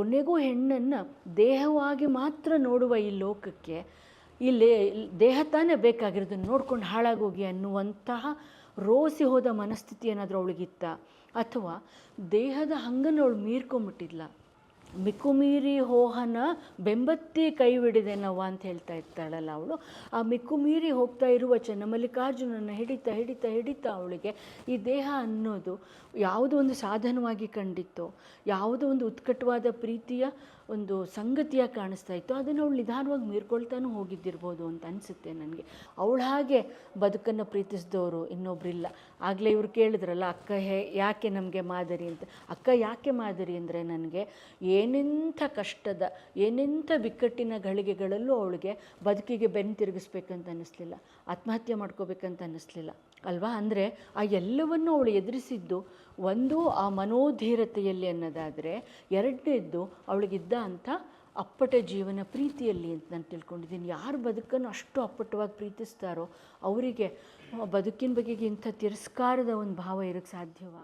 ಕೊನೆಗೂ ಹೆಣ್ಣನ್ನು ದೇಹವಾಗಿ ಮಾತ್ರ ನೋಡುವ ಈ ಲೋಕಕ್ಕೆ ಇಲ್ಲಿ ದೇಹ ತಾನೇ ಬೇಕಾಗಿರೋದು, ನೋಡ್ಕೊಂಡು ಹಾಳಾಗೋಗಿ ಅನ್ನುವಂತಹ ರೋಸಿ ಹೋದ ಮನಸ್ಥಿತಿ ಏನಾದರೂ ಅವಳಿಗಿತ್ತ, ಅಥವಾ ದೇಹದ ಹಂಗನ್ನು ಅವಳು ಮೀರ್ಕೊಂಬಿಟ್ಟಿದ್ಲ. ಮಿಕ್ಕುಮೀರಿ ಹೋಹನ ಬೆಂಬತ್ತಿ ಕೈವಿಡಿದೆನವ್ವ ಅಂತ ಹೇಳ್ತಾ ಇರ್ತಾಳಲ್ಲ ಅವಳು. ಆ ಮಿಕ್ಕುಮೀರಿ ಹೋಗ್ತಾ ಇರುವ ಚನ್ನಮಲ್ಲಿಕಾರ್ಜುನನ್ನು ಹಿಡಿತಾ ಹಿಡಿತಾ ಹಿಡಿತಾ ಅವಳಿಗೆ ಈ ದೇಹ ಅನ್ನೋದು ಯಾವುದೋ ಒಂದು ಸಾಧನವಾಗಿ ಕಂಡಿತ್ತೋ, ಯಾವುದೋ ಒಂದು ಉತ್ಕಟವಾದ ಪ್ರೀತಿಯ ಒಂದು ಸಂಗತಿಯಾಗಿ ಕಾಣಿಸ್ತಾ ಇತ್ತು, ಅದನ್ನು ಅವಳು ನಿಧಾನವಾಗಿ ಮೀರ್ಕೊಳ್ತಾನೂ ಹೋಗಿದ್ದಿರ್ಬೋದು ಅಂತ ಅನಿಸುತ್ತೆ ನನಗೆ. ಅವಳು ಹಾಗೆ ಬದುಕನ್ನು ಪ್ರೀತಿಸಿದವರು ಇನ್ನೊಬ್ಬರಿಲ್ಲ. ಆಗಲೇ ಇವರು ಕೇಳಿದ್ರಲ್ಲ, ಅಕ್ಕ ಯಾಕೆ ನಮಗೆ ಮಾದರಿ ಅಂತ. ಅಕ್ಕ ಯಾಕೆ ಮಾದರಿ ಅಂದರೆ, ನನಗೆ ಏನೆಂಥ ಕಷ್ಟದ ಏನೆಂಥ ಬಿಕ್ಕಟ್ಟಿನ ಗಳಿಗೆಗಳಲ್ಲೂ ಅವಳಿಗೆ ಬದುಕಿಗೆ ಬೆನ್ನು ತಿರುಗಿಸ್ಬೇಕಂತ ಅನ್ನಿಸ್ಲಿಲ್ಲ, ಆತ್ಮಹತ್ಯೆ ಮಾಡ್ಕೋಬೇಕಂತ ಅನ್ನಿಸ್ಲಿಲ್ಲ ಅಲ್ವಾ. ಅಂದರೆ ಆ ಎಲ್ಲವನ್ನು ಅವಳು ಎದುರಿಸಿದ್ದು ಒಂದು ಆ ಮನೋಧೀರತೆಯಲ್ಲಿ ಅನ್ನೋದಾದರೆ, ಎರಡನೇದ್ದು ಅವಳಿಗಿದ್ದ ಅಂಥ ಅಪ್ಪಟ ಜೀವನ ಪ್ರೀತಿಯಲ್ಲಿ ಅಂತ ನಾನು ತಿಳ್ಕೊಂಡಿದ್ದೀನಿ. ಯಾರು ಬದುಕನ್ನು ಅಷ್ಟು ಅಪ್ಪಟವಾಗಿ ಪ್ರೀತಿಸ್ತಾರೋ ಅವರಿಗೆ ಬದುಕಿನ ಬಗೆಗೆ ಇಂಥ ತಿರಸ್ಕಾರದ ಒಂದು ಭಾವ ಇರೋಕ್ಕೆ ಸಾಧ್ಯವಾ?